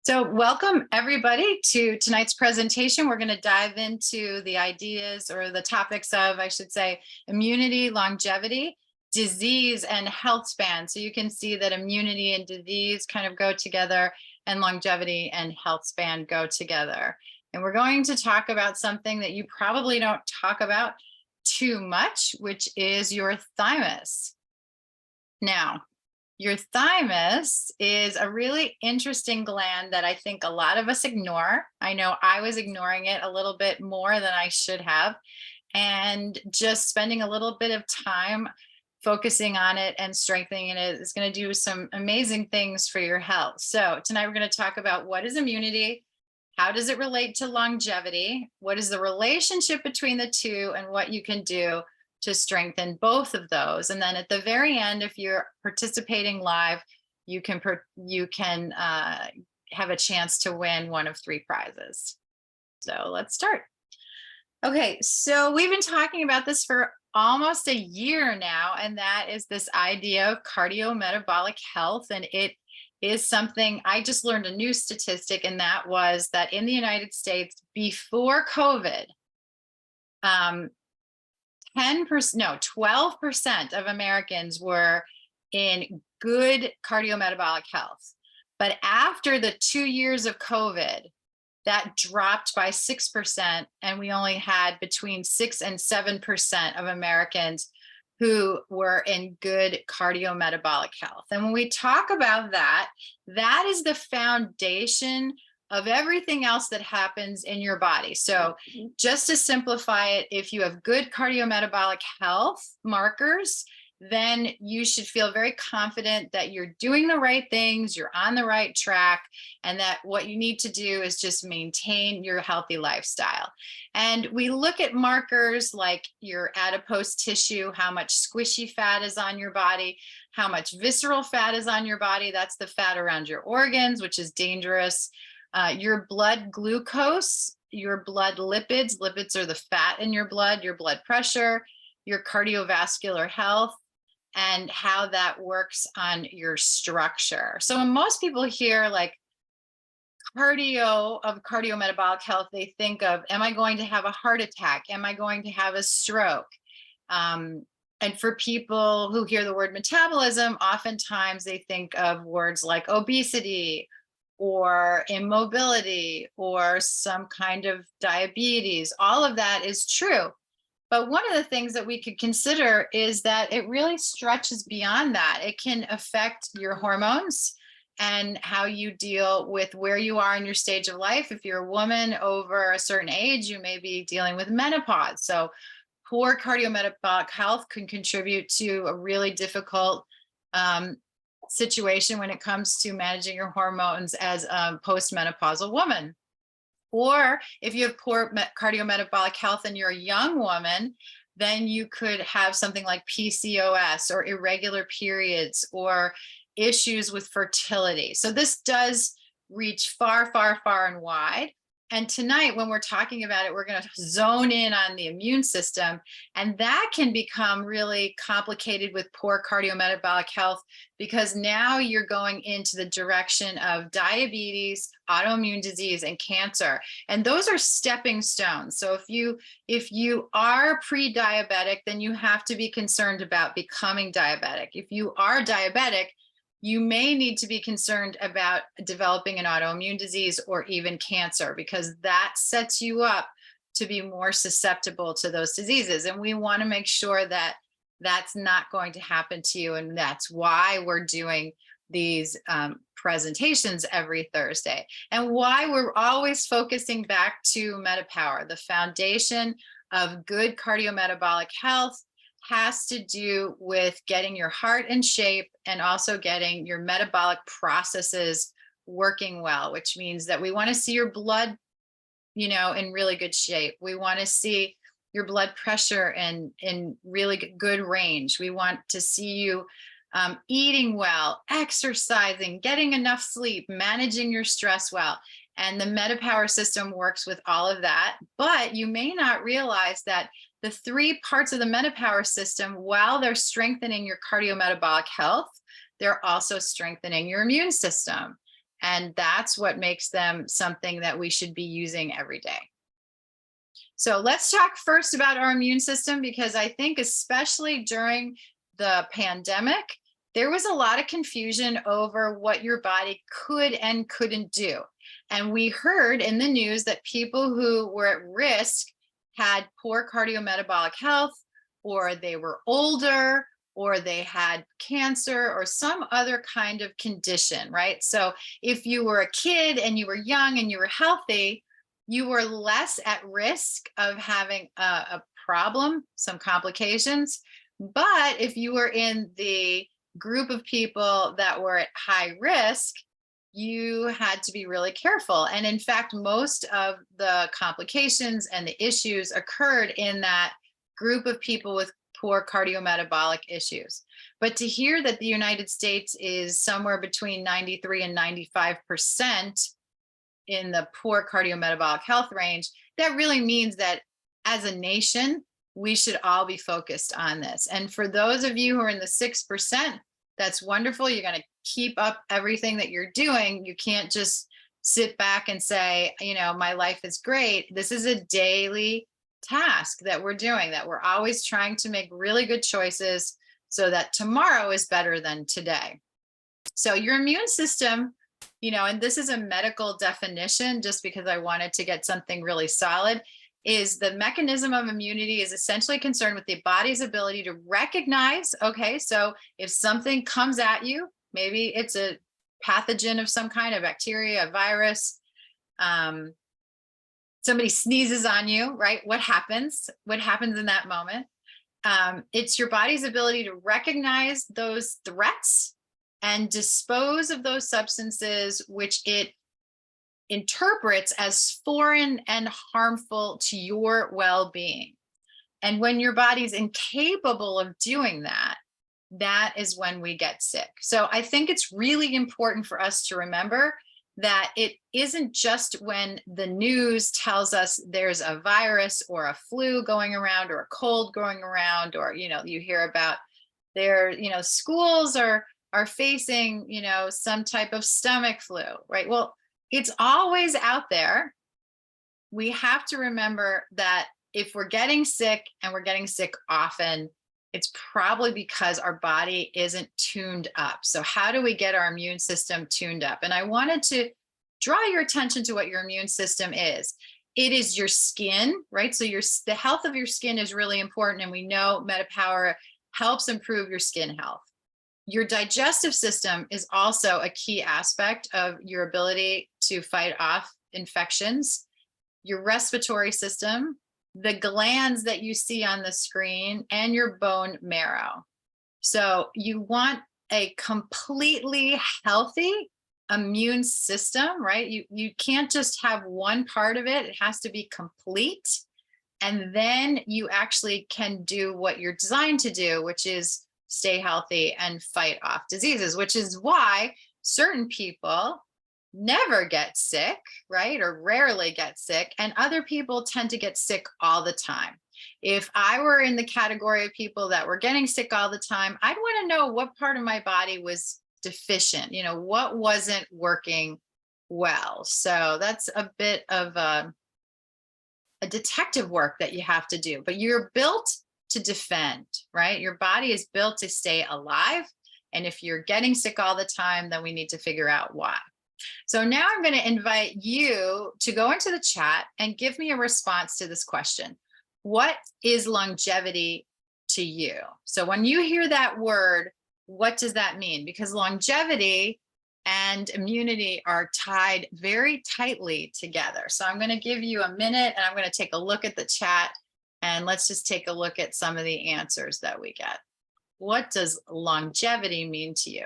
So welcome everybody to tonight's presentation. We're going to dive into the ideas or the topics of, I should say, immunity, longevity, disease, and health span. So you can see that immunity and disease kind of go together, and longevity and health span go together. And we're going to talk about something that you probably don't talk about too much, which is your thymus. Now, your thymus is a really interesting gland that I think a lot of us ignore. I know I was ignoring it a little bit more than I should have. And just spending a little bit of time focusing on it and strengthening it is going to do some amazing things for your health. So tonight we're going to talk about what is immunity, how does it relate to longevity, what is the relationship between the two, and what you can do to strengthen both of those. And then at the very end, if you're participating live, you can have a chance to win one of 3 prizes. So let's start. Okay, so we've been talking about this for almost a year now, and that is this idea of cardiometabolic health. And it is something I just learned a new statistic, and that was that in the United States before COVID, 12% of Americans were in good cardiometabolic health. But after the 2 years of COVID, that dropped by 6%, and we only had between 6 and 7% of Americans who were in good cardiometabolic health. And when we talk about that, that is the foundation of everything else that happens in your body. So just to simplify it, if you have good cardiometabolic health markers, then you should feel very confident that you're doing the right things, you're on the right track, and that what you need to do is just maintain your healthy lifestyle. And we look at markers like your adipose tissue, how much squishy fat is on your body, how much visceral fat is on your body. That's the fat around your organs, which is dangerous. Your blood glucose, your blood lipids. Lipids are the fat in your blood pressure, your cardiovascular health, and how that works on your structure. So when most people hear like cardiometabolic health, they think of, am I going to have a heart attack? Am I going to have a stroke? And for people who hear the word metabolism, oftentimes they think of words like obesity or immobility or some kind of diabetes. All of that is true. But one of the things that we could consider is that it really stretches beyond that. It can affect your hormones and how you deal with where you are in your stage of life. If you're a woman over a certain age, you may be dealing with menopause. So poor cardiometabolic health can contribute to a really difficult situation when it comes to managing your hormones as a postmenopausal woman. Or if you have poor cardiometabolic health and you're a young woman, then you could have something like PCOS or irregular periods or issues with fertility. So this does reach far, far, far and wide. And tonight, when we're talking about it, we're going to zone in on the immune system. And that can become really complicated with poor cardiometabolic health, because now you're going into the direction of diabetes, autoimmune disease, and cancer. And those are stepping stones. So if you are pre-diabetic, then you have to be concerned about becoming diabetic. If you are diabetic, you may need to be concerned about developing an autoimmune disease or even cancer, because that sets you up to be more susceptible to those diseases. And we want to make sure that that's not going to happen to you. And that's why we're doing these presentations every Thursday, and why we're always focusing back to MetaPower. The foundation of good cardiometabolic health has to do with getting your heart in shape and also getting your metabolic processes working well, which means that we want to see your blood, in really good shape. We want to see your blood pressure in really good range. We want to see you eating well, exercising, getting enough sleep, managing your stress well. And the MetaPower system works with all of that. But you may not realize that the 3 parts of the MetaPower system, while they're strengthening your cardiometabolic health, they're also strengthening your immune system. And that's what makes them something that we should be using every day. So let's talk first about our immune system, because I think especially during the pandemic, there was a lot of confusion over what your body could and couldn't do. And we heard in the news that people who were at risk had poor cardiometabolic health, or they were older, or they had cancer or some other kind of condition, right? So if you were a kid and you were young and you were healthy, you were less at risk of having a problem, some complications. But if you were in the group of people that were at high risk, you had to be really careful. And in fact, most of the complications and the issues occurred in that group of people with poor cardiometabolic issues. But to hear that the United States is somewhere between 93 and 95% in the poor cardiometabolic health range, that really means that as a nation, we should all be focused on this. And for those of you who are in the 6%, that's wonderful. You're going to keep up everything that you're doing. You can't just sit back and say, my life is great. This is a daily task that we're doing, that we're always trying to make really good choices so that tomorrow is better than today. So your immune system, and this is a medical definition just because I wanted to get something really solid, is the mechanism of immunity is essentially concerned with the body's ability to recognize, okay, so if something comes at you, maybe it's a pathogen of some kind, of bacteria, a virus, somebody sneezes on you, right? What happens? What happens in that moment? It's your body's ability to recognize those threats and dispose of those substances which it interprets as foreign and harmful to your well-being. And when your body's incapable of doing that, that is when we get sick. So I think it's really important for us to remember that it isn't just when the news tells us there's a virus or a flu going around or a cold going around, or you hear about schools are facing some type of stomach flu, right? Well, it's always out there. We have to remember that if we're getting sick and we're getting sick often, it's probably because our body isn't tuned up. So how do we get our immune system tuned up? And I wanted to draw your attention to what your immune system is. It is your skin, right? So the health of your skin is really important. And we know MetaPower helps improve your skin health. Your digestive system is also a key aspect of your ability to fight off infections. Your respiratory system, the glands that you see on the screen, and your bone marrow. So you want a completely healthy immune system, right? You can't just have one part of it. It has to be complete. And then you actually can do what you're designed to do, which is stay healthy and fight off diseases, which is why certain people never get sick, right? Or rarely get sick. And other people tend to get sick all the time. If I were in the category of people that were getting sick all the time, I'd want to know what part of my body was deficient, what wasn't working well. So that's a bit of a detective work that you have to do, but you're built to defend, right? Your body is built to stay alive. And if you're getting sick all the time, then we need to figure out why. So now I'm going to invite you to go into the chat and give me a response to this question. What is longevity to you? So when you hear that word, what does that mean? Because longevity and immunity are tied very tightly together. So I'm going to give you a minute and I'm going to take a look at the chat, and let's just take a look at some of the answers that we get. What does longevity mean to you?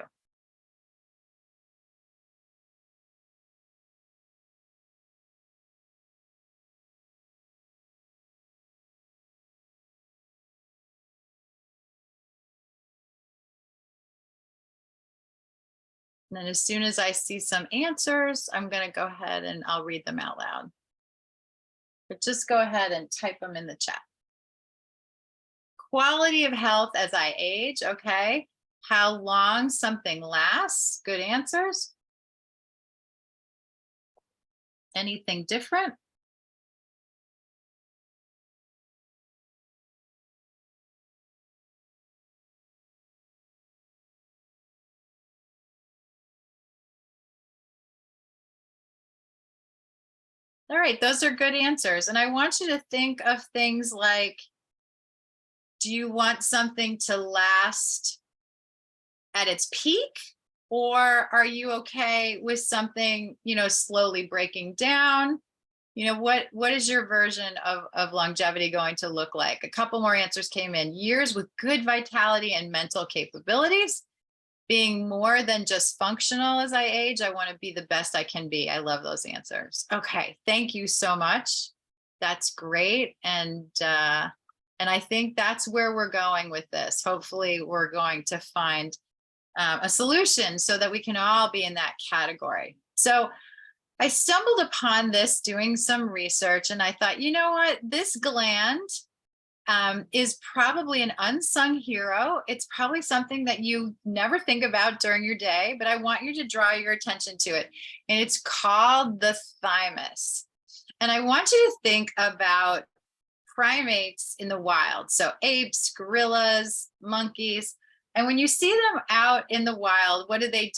And then as soon as I see some answers, I'm going to go ahead and I'll read them out loud. But just go ahead and type them in the chat. Quality of health as I age. Okay. How long something lasts. Good answers. Anything different? All right, those are good answers. And I want you to think of things like, do you want something to last at its peak? Or are you okay with something, slowly breaking down? What is your version of longevity going to look like? A couple more answers came in. Years with good vitality and mental capabilities, being more than just functional as I age. I want to be the best I can be. I love those answers. Okay, thank you so much. That's great. And I think that's where we're going with this. Hopefully we're going to find a solution so that we can all be in that category. So I stumbled upon this doing some research, and I thought, you know what, this gland is probably an unsung hero. It's probably something that you never think about during your day, but I want you to draw your attention to it. And it's called the thymus. And I want you to think about primates in the wild. So apes, gorillas, monkeys. And when you see them out in the wild, what do? They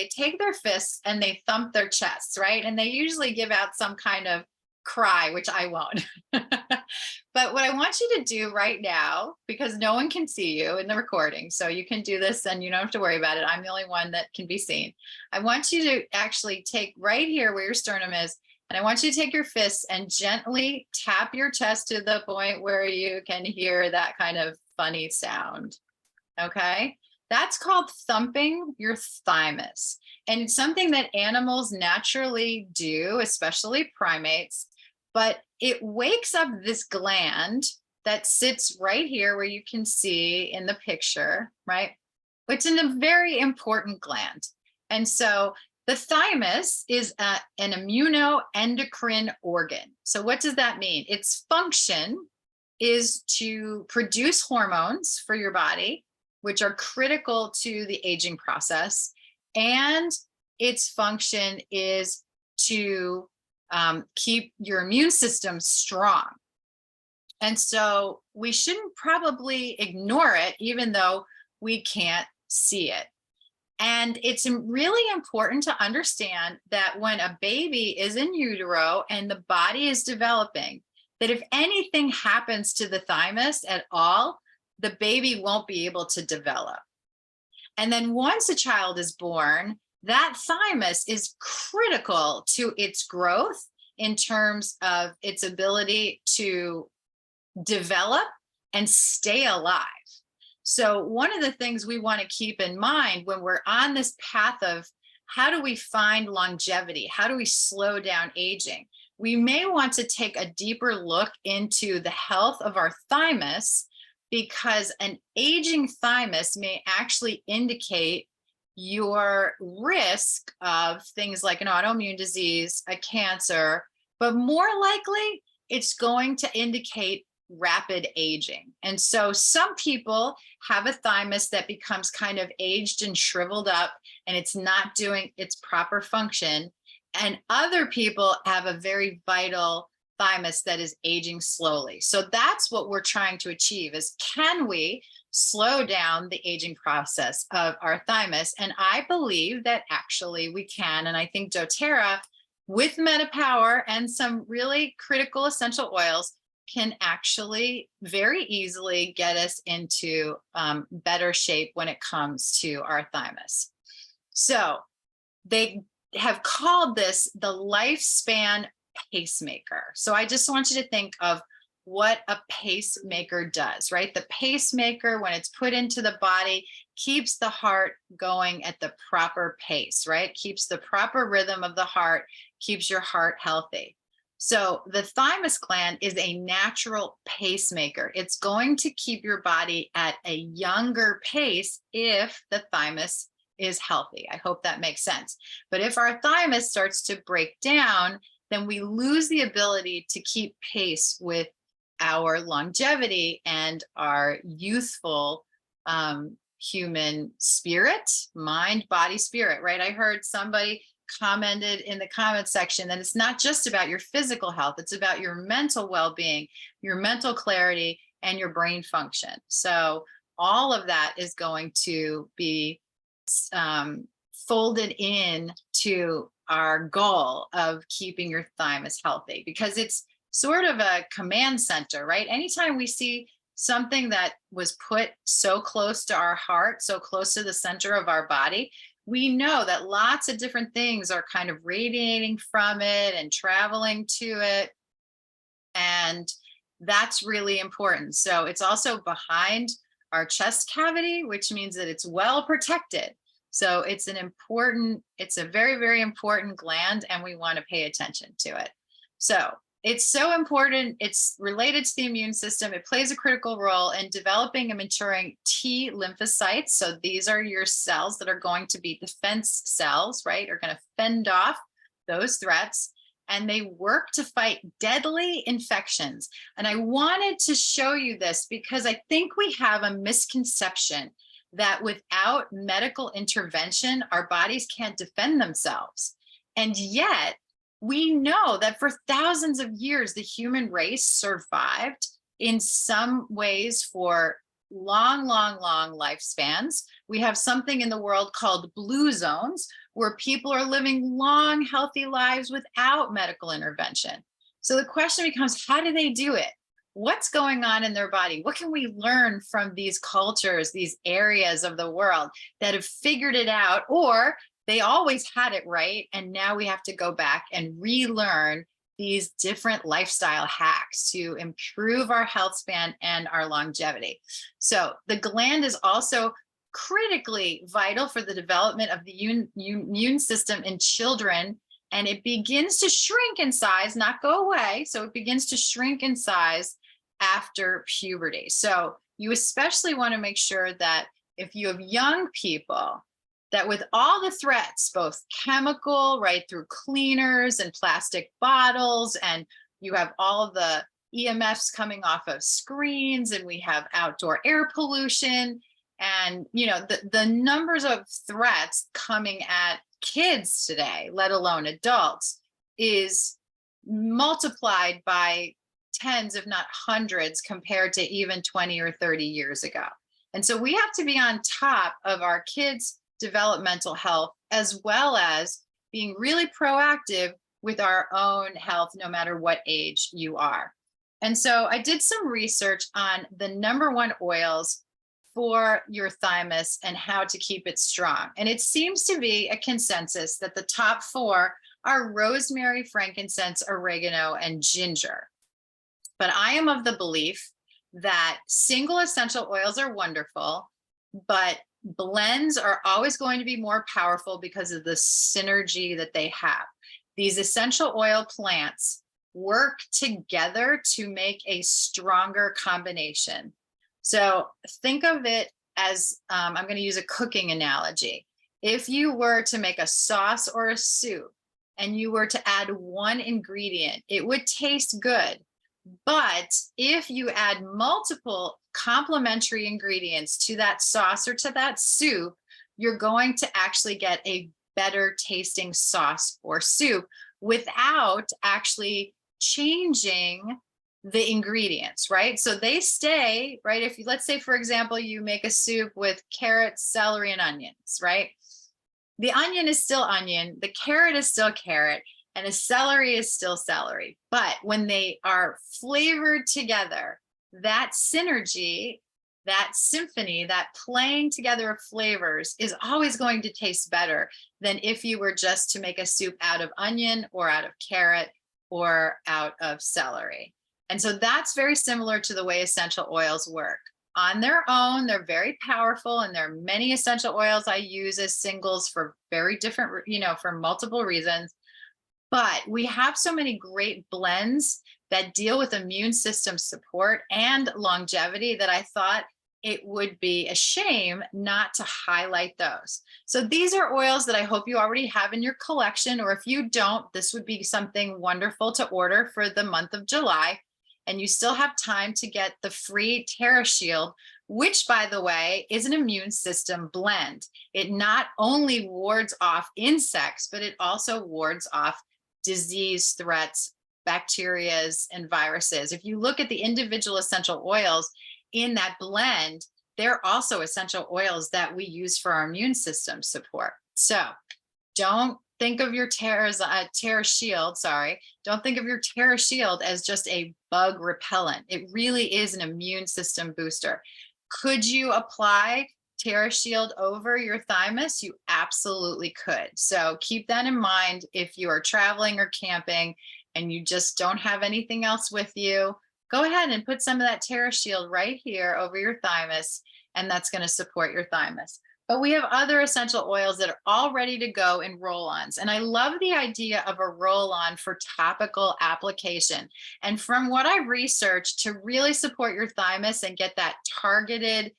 take their fists and they thump their chests, right? And they usually give out some kind of cry, which I won't. But what I want you to do right now, because no one can see you in the recording, so you can do this and you don't have to worry about it. I'm the only one that can be seen. I want you to actually take right here where your sternum is, and I want you to take your fists and gently tap your chest to the point where you can hear that kind of funny sound. Okay, that's called thumping your thymus. And it's something that animals naturally do, especially primates, but it wakes up this gland that sits right here where you can see in the picture, right? It's a very important gland. And so the thymus is an immunoendocrine organ. So what does that mean? Its function is to produce hormones for your body, which are critical to the aging process. And its function is to keep your immune system strong. And so we shouldn't probably ignore it, even though we can't see it. And it's really important to understand that when a baby is in utero and the body is developing, that if anything happens to the thymus at all, the baby won't be able to develop. And then once a child is born, that thymus is critical to its growth in terms of its ability to develop and stay alive. So one of the things we want to keep in mind when we're on this path of how do we find longevity? How do we slow down aging? We may want to take a deeper look into the health of our thymus, because an aging thymus may actually indicate your risk of things like an autoimmune disease, a cancer, but more likely it's going to indicate rapid aging. And so some people have a thymus that becomes kind of aged and shriveled up and it's not doing its proper function. And other people have a very vital thymus that is aging slowly. So that's what we're trying to achieve, is can we slow down the aging process of our thymus? And I believe that actually we can. And I think doTERRA with MetaPower and some really critical essential oils can actually very easily get us into better shape when it comes to our thymus. So they have called this the lifespan pacemaker. So I just want you to think of what a pacemaker does, right? The pacemaker, when it's put into the body, keeps the heart going at the proper pace, right? Keeps the proper rhythm of the heart, keeps your heart healthy. So the thymus gland is a natural pacemaker. It's going to keep your body at a younger pace if the thymus is healthy. I hope that makes sense. But if our thymus starts to break down, then we lose the ability to keep pace with our longevity and our youthful human spirit, mind, body, spirit, right? I heard somebody commented in the comment section that it's not just about your physical health, it's about your mental well-being, your mental clarity, and your brain function. So all of that is going to be folded in to our goal of keeping your thymus healthy, because it's sort of a command center, right? Anytime we see something that was put so close to our heart, so close to the center of our body, we know that lots of different things are kind of radiating from it and traveling to it. And that's really important. So it's also behind our chest cavity, which means that it's well protected. So it's a very, very important gland, and we want to pay attention to it. So it's so important. It's related to the immune system. It plays a critical role in developing and maturing T lymphocytes. So these are your cells that are going to be defense cells, right? Are going to fend off those threats. And they work to fight deadly infections. And I wanted to show you this because I think we have a misconception that without medical intervention, our bodies can't defend themselves. And yet, we know that for thousands of years, the human race survived in some ways for long, long, long lifespans. We have something in the world called blue zones, where people are living long, healthy lives without medical intervention. So the question becomes, how do they do it? What's going on in their body? What can we learn from these cultures, these areas of the world that have figured it out, or they always had it right, and now we have to go back and relearn these different lifestyle hacks to improve our health span and our longevity. So the gland is also critically vital for the development of the immune system in children, and it begins to shrink in size, not go away. So it begins to shrink in size after puberty. So you especially want to make sure that if you have young people, that with all the threats, both chemical, right, through cleaners and plastic bottles, and you have all the EMFs coming off of screens, and we have outdoor air pollution, and the numbers of threats coming at kids today, let alone adults, is multiplied by tens, if not hundreds, compared to even 20 or 30 years ago. And so we have to be on top of our kids' developmental health, as well as being really proactive with our own health, no matter what age you are. And so I did some research on the #1 oils for your thymus and how to keep it strong. And it seems to be a consensus that the top 4 are rosemary, frankincense, oregano, and ginger. But I am of the belief that single essential oils are wonderful, but blends are always going to be more powerful because of the synergy that they have. These essential oil plants work together to make a stronger combination. So think of it as, I'm going to use a cooking analogy. If you were to make a sauce or a soup and you were to add one ingredient, it would taste good. But if you add multiple complementary ingredients to that sauce or to that soup, you're going to actually get a better tasting sauce or soup without actually changing the ingredients, right? So they stay, right? If you, let's say, for example, you make a soup with carrots, celery, and onions, right? The onion is still onion, the carrot is still carrot, and the celery is still celery. But when they are flavored together, that synergy, that symphony, that playing together of flavors is always going to taste better than if you were just to make a soup out of onion or out of carrot or out of celery. And so that's very similar to the way essential oils work. On their own, they're very powerful, and there are many essential oils I use as singles for very different, for multiple reasons. But we have so many great blends that deal with immune system support and longevity that I thought it would be a shame not to highlight those. So these are oils that I hope you already have in your collection, or if you don't, this would be something wonderful to order for the month of July. And you still have time to get the free TerraShield, which, by the way, is an immune system blend. It not only wards off insects, but it also wards off disease threats, bacterias, and viruses. If you look at the individual essential oils in that blend, they're also essential oils that we use for our immune system support. So don't think of your Terra Shield, sorry. Don't think of your Terra Shield as just a bug repellent. It really is an immune system booster. Could you apply Terra Shield over your thymus? You absolutely could. So keep that in mind if you are traveling or camping and you just don't have anything else with you. Go ahead and put some of that Terra Shield right here over your thymus, and that's going to support your thymus. But we have other essential oils that are all ready to go in roll-ons. And I love the idea of a roll-on for topical application. And from what I've researched, to really support your thymus and get that targeted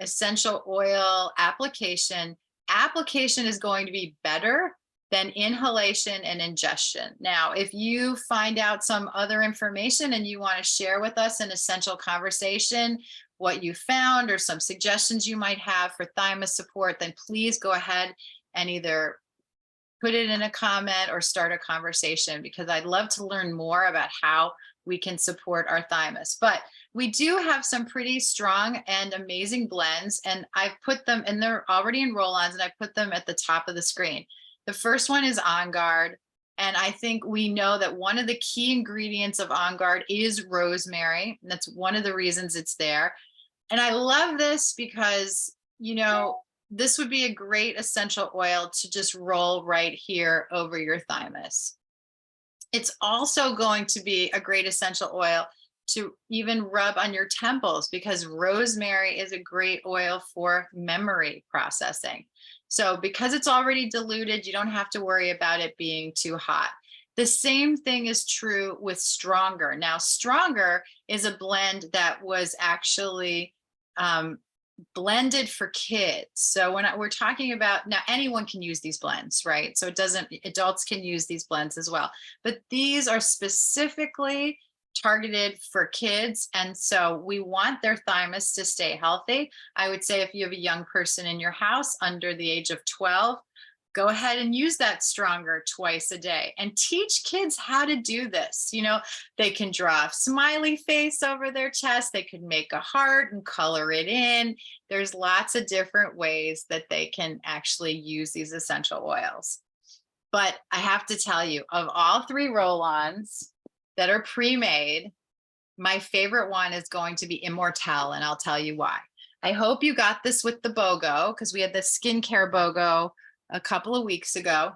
essential oil application is going to be better than inhalation and ingestion. Now, if you find out some other information and you want to share with us an essential conversation, what you found or some suggestions you might have for thymus support, then please go ahead and either put it in a comment or start a conversation, because I'd love to learn more about how we can support our thymus. But we do have some pretty strong and amazing blends, and I've put them, and they're already in roll-ons, and I put them at the top of the screen. The first one is On Guard. And I think we know that one of the key ingredients of On Guard is rosemary. And that's one of the reasons it's there. And I love this because, you know, this would be a great essential oil to just roll right here over your thymus. It's also going to be a great essential oil to even rub on your temples, because rosemary is a great oil for memory processing. So because it's already diluted, you don't have to worry about it being too hot. The same thing is true with Stronger. Now, Stronger is a blend that was actually blended for kids. So when we're talking about, now anyone can use these blends, right? So it doesn't, adults can use these blends as well, but these are specifically targeted for kids. And so we want their thymus to stay healthy. I would say if you have a young person in your house under the age of 12, go ahead and use that Stronger twice a day and teach kids how to do this. You know, they can draw a smiley face over their chest. They could make a heart and color it in. There's lots of different ways that they can actually use these essential oils. But I have to tell you, of all three roll-ons that are pre-made, my favorite one is going to be Immortelle, and I'll tell you why. I hope you got this with the BOGO, because we had the skincare BOGO a couple of weeks ago.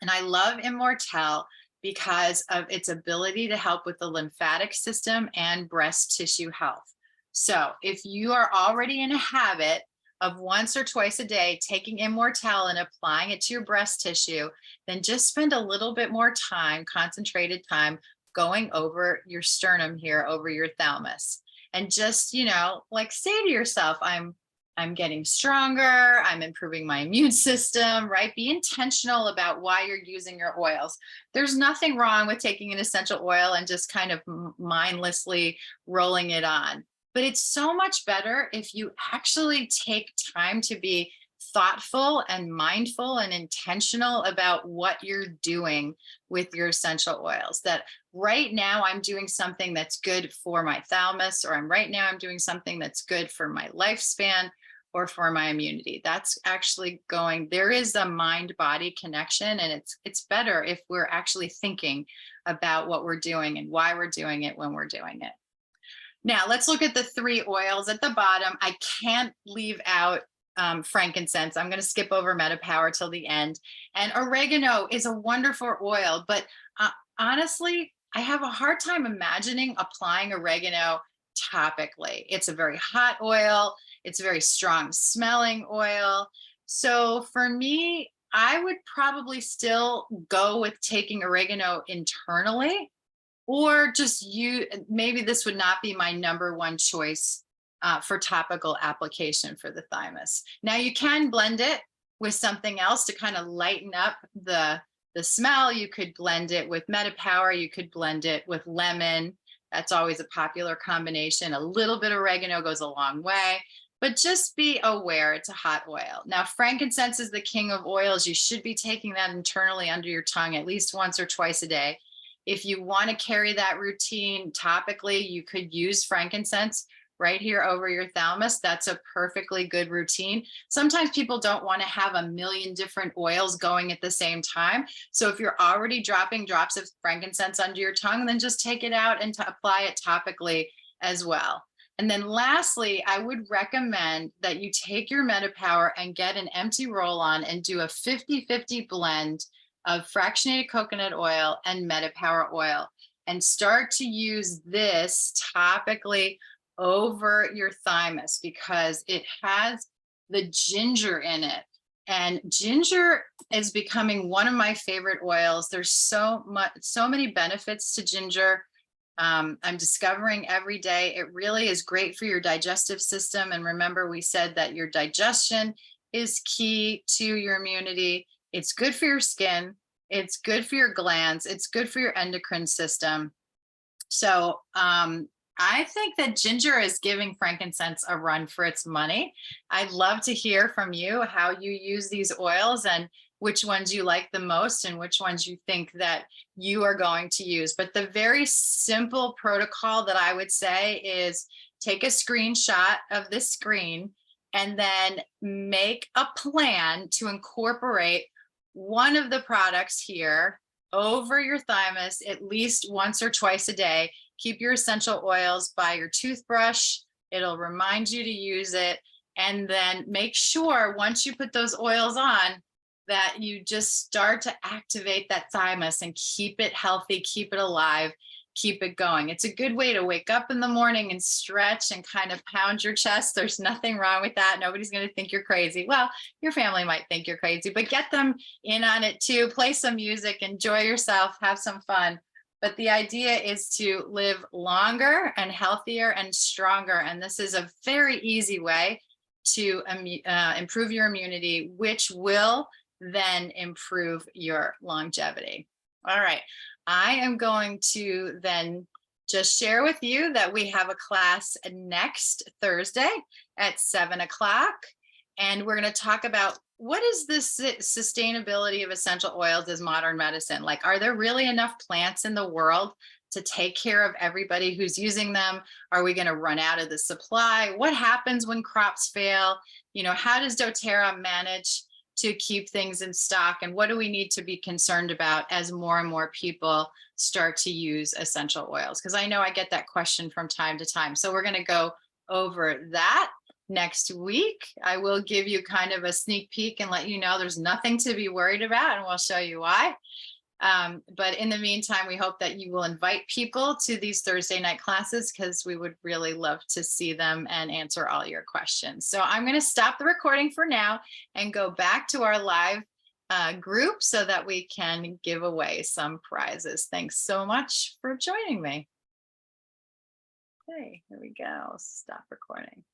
And I love Immortelle because of its ability to help with the lymphatic system and breast tissue health. So if you are already in a habit of once or twice a day taking Immortelle and applying it to your breast tissue, then just spend a little bit more time, concentrated time, going over your sternum here, over your thalamus. And just, you know, like say to yourself, I'm getting stronger, I'm improving my immune system, right? Be intentional about why you're using your oils. There's nothing wrong with taking an essential oil and just kind of mindlessly rolling it on. But it's so much better if you actually take time to be thoughtful and mindful and intentional about what you're doing with your essential oils. That right now I'm doing something that's good for my thalamus, or right now I'm doing something that's good for my lifespan or for my immunity. That's actually going, there is a mind-body connection, and it's better if we're actually thinking about what we're doing and why we're doing it when we're doing it. Now let's look at the three oils at the bottom. I can't leave out frankincense. I'm going to skip over MetaPower till the end. And oregano is a wonderful oil, but honestly, I have a hard time imagining applying oregano topically. It's a very hot oil. It's a very strong smelling oil. So for me, I would probably still go with taking oregano internally, or just maybe this would not be my number one choice for topical application for the thymus. Now you can blend it with something else to kind of lighten up the smell. You could blend it with MetaPower. You could blend it with lemon. That's always a popular combination. A little bit of oregano goes a long way, but just be aware it's a hot oil. Now, frankincense is the king of oils. You should be taking that internally under your tongue at least once or twice a day. If you want to carry that routine topically, you could use frankincense right here over your thalamus. That's a perfectly good routine. Sometimes people don't want to have a million different oils going at the same time. So if you're already dropping drops of frankincense under your tongue, then just take it out and apply it topically as well. And then lastly, I would recommend that you take your MetaPower and get an empty roll-on and do a 50-50 blend of fractionated coconut oil and MetaPower oil, and start to use this topically over your thymus because it has the ginger in it. And ginger is becoming one of my favorite oils. There's so many benefits to ginger. I'm discovering every day. It really is great for your digestive system. And remember, we said that your digestion is key to your immunity. It's good for your skin. It's good for your glands. It's good for your endocrine system. So I think that ginger is giving frankincense a run for its money. I'd love to hear from you how you use these oils and which ones you like the most and which ones you think that you are going to use. But the very simple protocol that I would say is take a screenshot of this screen and then make a plan to incorporate one of the products here over your thymus at least once or twice a day. Keep your essential oils by your toothbrush. It'll remind you to use it. And then make sure once you put those oils on that you just start to activate that thymus and keep it healthy, keep it alive, keep it going. It's a good way to wake up in the morning and stretch and kind of pound your chest. There's nothing wrong with that. Nobody's going to think you're crazy. Well, your family might think you're crazy, but get them in on it too. Play some music, enjoy yourself, have some fun. But the idea is to live longer and healthier and stronger. And this is a very easy way to improve your immunity, which will then improve your longevity. All right. I am going to then just share with you that we have a class next Thursday at 7 o'clock. And we're going to talk about what is the sustainability of essential oils as modern medicine? Like, are there really enough plants in the world to take care of everybody who's using them? Are we going to run out of the supply? What happens when crops fail? How does doTERRA manage to keep things in stock? And what do we need to be concerned about as more and more people start to use essential oils? Because I know I get that question from time to time. So we're going to go over that next week. I will give you kind of a sneak peek and let you know there's nothing to be worried about, and we'll show you why. But in the meantime, we hope that you will invite people to these Thursday night classes because we would really love to see them and answer all your questions. So I'm going to stop the recording for now and go back to our live group so that we can give away some prizes. Thanks so much for joining me. Okay, here we go. Stop recording.